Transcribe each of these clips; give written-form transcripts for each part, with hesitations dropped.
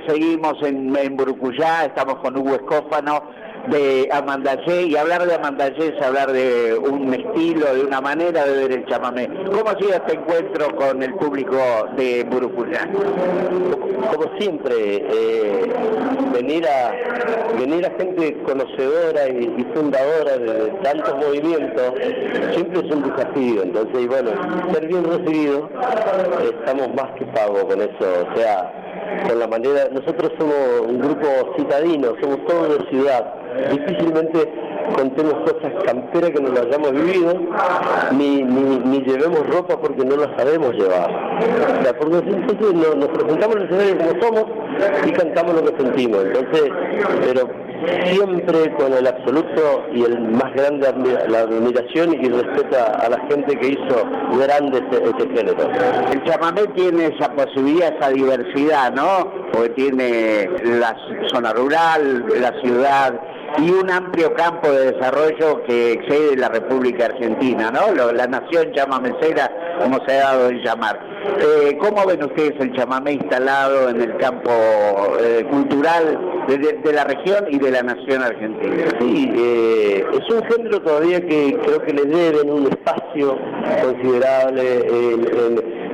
Seguimos en Burucuyá, estamos con Hugo Escófano de Amandallé, y hablar de Amandallé es hablar de un estilo, de una manera de ver el chamamé. ¿Cómo ha sido este encuentro con el público de Burucuyá? Como siempre, venir a gente conocedora y fundadora de tantos movimientos siempre es un desafío. Entonces, bueno, ser bien recibido, estamos más que pagos con eso. O sea, con la manera, nosotros somos un grupo citadino, somos todos de ciudad, difícilmente contemos cosas camperas que no las hayamos vivido, ni llevemos ropa porque no la sabemos llevar. O sea, porque entonces nos presentamos en el escenario como somos y cantamos lo que sentimos. Entonces, pero siempre con el absoluto y el más grande la admiración y respeto a la gente que hizo grande este género. El chamamé tiene esa posibilidad, esa diversidad, ¿no? Porque tiene la zona rural, la ciudad y un amplio campo de desarrollo que excede la República Argentina, ¿no? La nación chamamecera, como se ha dado en llamar. ¿Cómo ven ustedes el chamamé instalado en el campo cultural de la región y de la nación argentina? Sí, es un género todavía que creo que le deben un espacio considerable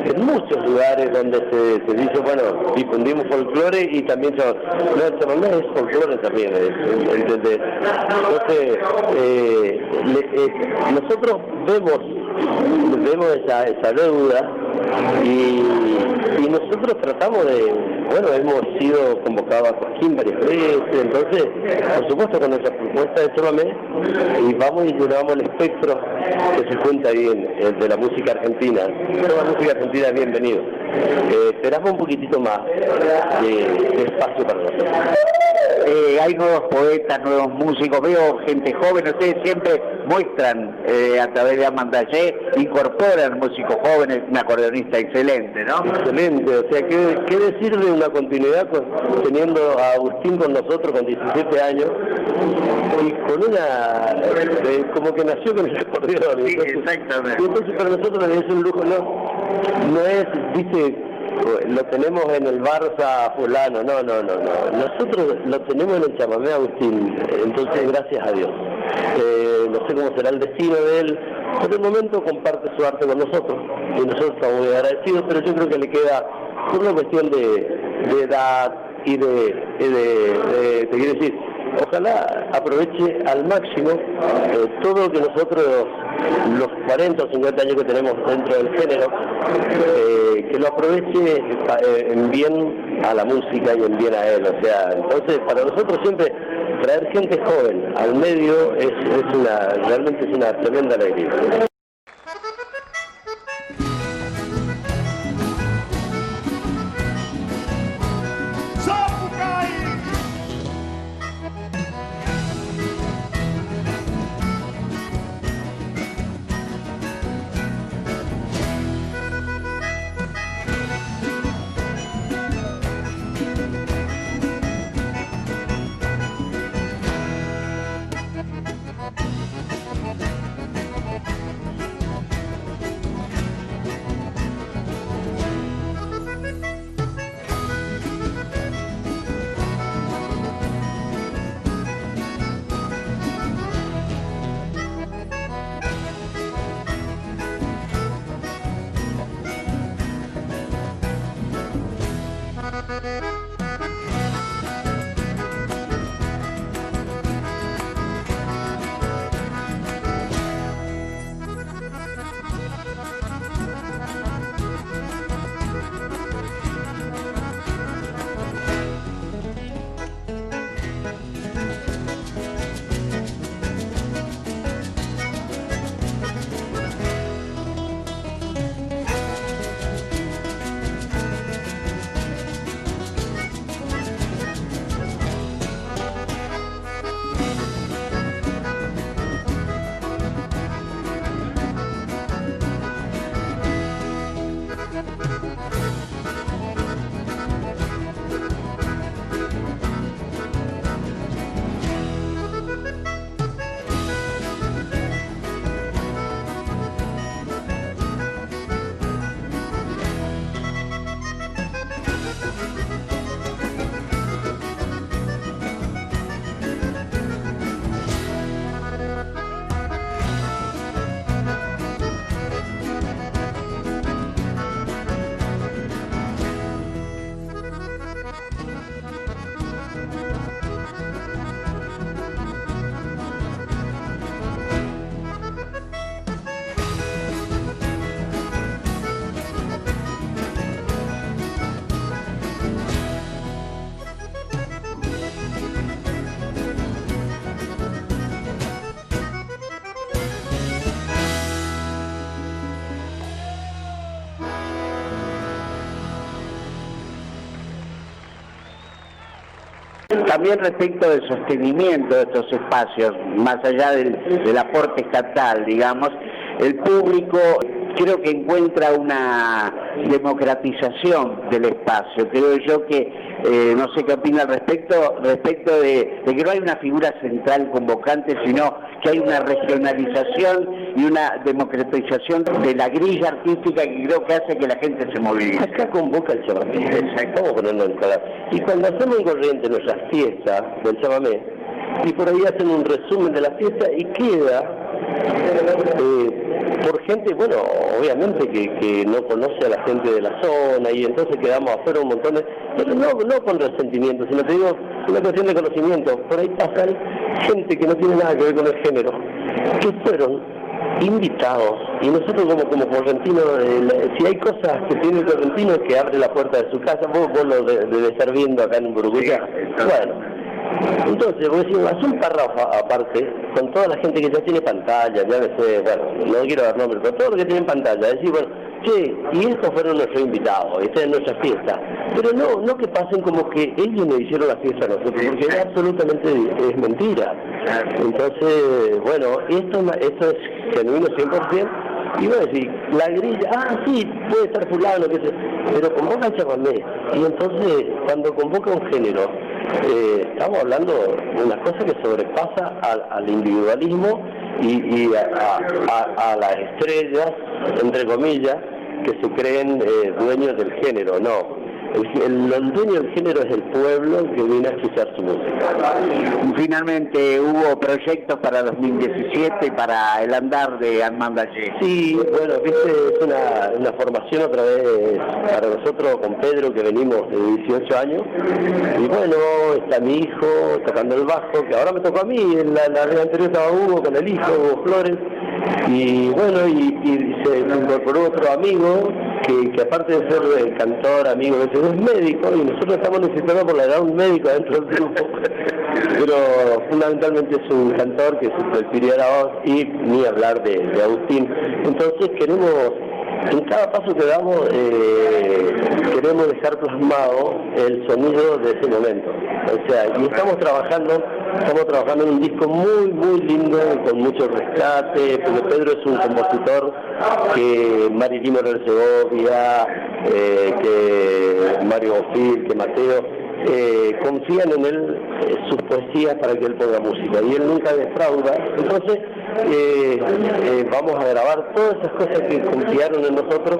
en muchos lugares donde se dice, bueno, difundimos folclore y también el chamamé es folclore también, ¿entendés? Entonces, nosotros vemos esa deuda y nosotros tratamos bueno, hemos sido convocados a Cosquín varias veces, entonces, por supuesto, con nuestra propuesta de chamamé, y vamos y llevamos el espectro que se cuenta bien de la música argentina. Toda la música argentina es bienvenido. Esperamos un poquitito más de espacio para nosotros. Hay nuevos poetas, nuevos músicos, veo gente joven, ustedes siempre muestran a través de Amandallé, incorporan músicos jóvenes, un acordeonista excelente, ¿no? Excelente, o sea, ¿qué decir de una continuidad teniendo a Agustín con nosotros con 17 años y con como que nació con el acordeón? Sí, exactamente. Entonces para nosotros es un lujo, no es, viste, lo tenemos en el Barça fulano, no. Nosotros lo tenemos en el chamamé Agustín, entonces gracias a Dios. No sé cómo será el destino de él, por el momento comparte su arte con nosotros y nosotros estamos muy agradecidos, pero yo creo que le queda por una cuestión de edad y te quiero decir, ojalá aproveche al máximo todo lo que nosotros, los 40 o 50 años que tenemos dentro del género, que lo aproveche en bien a la música y en bien a él. O sea, entonces para nosotros siempre traer gente joven al medio realmente es una tremenda alegría. También respecto del sostenimiento de estos espacios, más allá del aporte estatal, digamos, el público creo que encuentra una democratización del espacio. Creo yo que, no sé qué opina al respecto de que no hay una figura central convocante, sino que hay una regionalización y una democratización de la grilla artística que creo que hace que la gente se movilice. Acá convoca el chamamé, vamos a ponerlo en claro. Y cuando hacemos en Corrientes nuestras fiestas del chamamé, y por ahí hacen un resumen de la fiesta y queda por gente, bueno, obviamente que no conoce a la gente de la zona y entonces quedamos afuera un montón de... Pero no con resentimiento, sino te digo, una cuestión de conocimiento. Por ahí pasan gente que no tiene nada que ver con el género, que fueron invitados, y nosotros como correntinos, si hay cosas que tiene el correntino es que abre la puerta de su casa, vos lo debes estar viendo acá en Burucuyá. Sí, bueno. Entonces, vos decís, haz un párrafo aparte, con toda la gente que ya tiene pantalla, ya sé, bueno, no quiero dar nombres, pero todo lo que tienen pantalla, decir, bueno, che, y estos fueron nuestros invitados, esta es nuestra fiesta, pero no que pasen como que ellos nos hicieron la fiesta a nosotros, porque es absolutamente es mentira. Entonces, bueno, esto es genuino 100%, y voy a decir, la grilla, sí, puede estar fulano, qué sé, pero convoca el chamamé, y entonces, cuando convoca un género, estamos hablando de una cosa que sobrepasa al individualismo y a las estrellas, entre comillas, que se creen dueños del género. No, el dueño del género es el pueblo que viene a escuchar su música. Finalmente hubo proyectos para 2017 para el andar de Armandallé. Sí, bueno, viste, es una formación otra vez para nosotros con Pedro, que venimos de 18 años, y bueno, está mi hijo tocando el bajo, que ahora me tocó a mí, en la vez anterior estaba Hugo con el hijo, Hugo Flores, y bueno, y se incorporó otro amigo, que aparte de ser cantor, amigo, es médico, y nosotros estamos necesitando por la edad un médico dentro del grupo, pero fundamentalmente es un cantor que se prefirió la voz, y ni hablar de Agustín. Entonces queremos, en cada paso que damos, queremos dejar plasmado el sonido de ese momento. O sea, y estamos trabajando en un disco muy, muy lindo, con mucho rescate, porque Pedro es un compositor que Marilyn Morel Segovia, que Mario Bofil, que Mateo, confían en él sus poesías para que él ponga música, y él nunca defrauda. Entonces vamos a grabar todas esas cosas que confiaron en nosotros,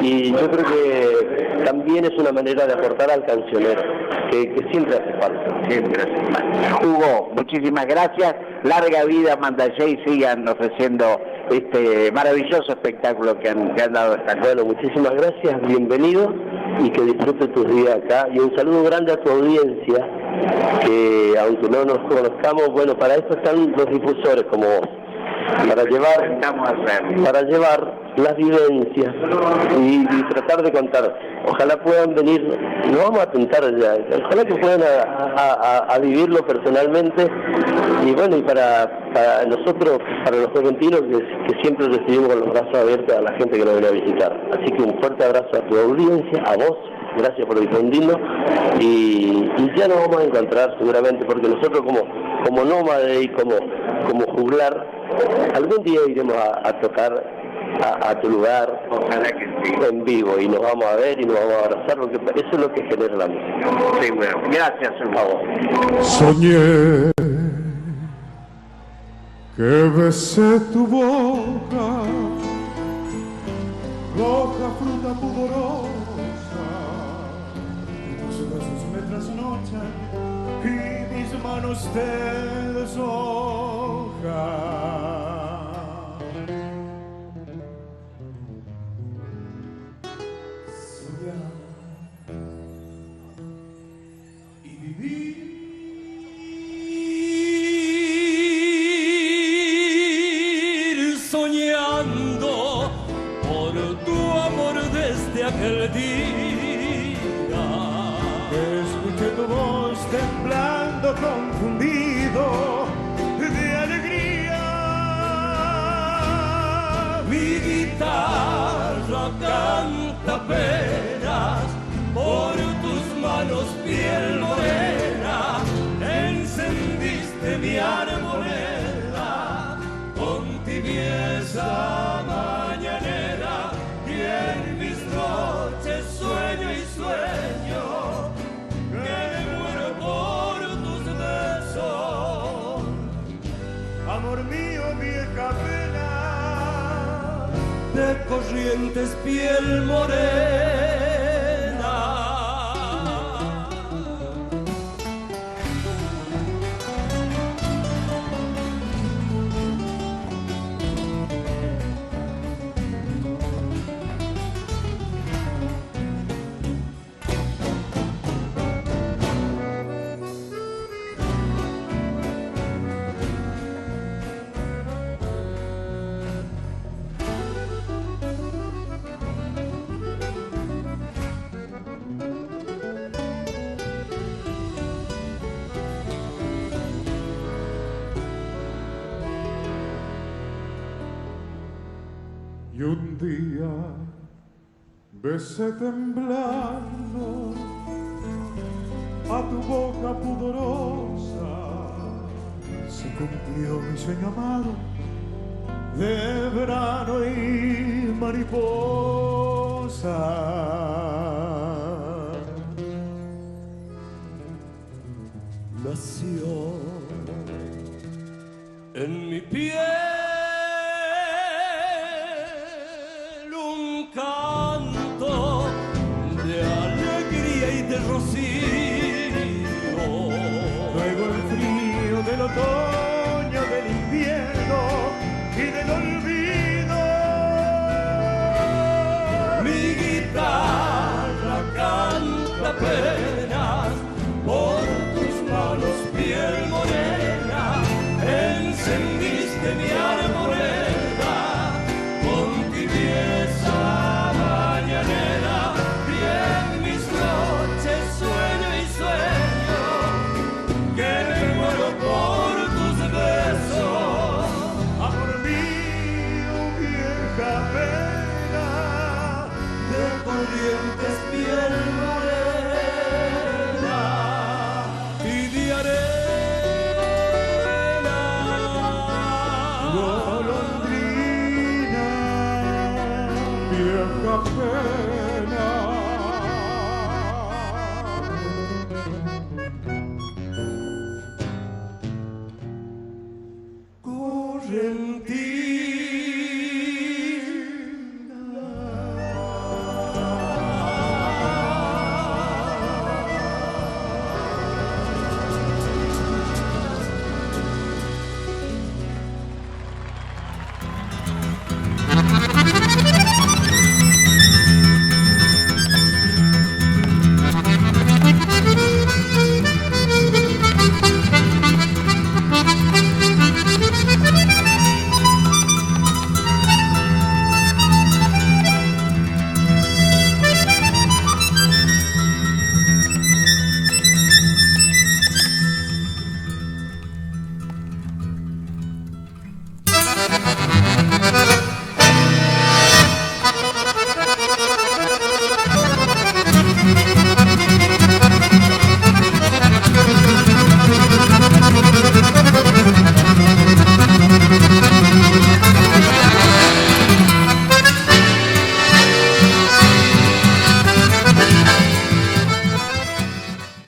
y yo creo que también es una manera de aportar al cancionero, que siempre hace falta. Siempre hace falta. Hugo, muchísimas gracias, larga vida Armandallé, y sigan ofreciendo este maravilloso espectáculo que han dado esta noche. Bueno, muchísimas gracias, bienvenido, y que disfrutes tus días acá, y un saludo grande a tu audiencia, que aunque no nos conozcamos, bueno, para eso están los difusores como vos, para llevar las vivencias y tratar de contar. Ojalá puedan venir, no vamos a tentar ya, ojalá que puedan a vivirlo personalmente, y bueno, y para nosotros, para los correntinos, que siempre recibimos con los brazos abiertos a la gente que nos viene a visitar. Así que un fuerte abrazo a tu audiencia, a vos, gracias por difundirnos, y ya nos vamos a encontrar seguramente, porque nosotros como nómades y como juglar, algún día iremos a tocar a tu lugar, ojalá que sí, en vivo, y nos vamos a ver y nos vamos a abrazar, porque eso es lo que genera la música. Sí, bueno, gracias, por favor. Soñé que besé tu boca, roja fruta pudorosa, tus besos me trasnochan y mis manos te deshojan. Soñando por tu amor desde aquel día, Escuché tu voz temblando confundido de alegría. mi guitarra canta penas por tus manos piel morena. de Corrientes piel morena. Y un día besé temblando a tu boca pudorosa, se cumplió mi sueño amado de verano y mariposa. Nació en mi piel un canto de alegría y de rocío. Luego el frío del otoño, del invierno y del olvido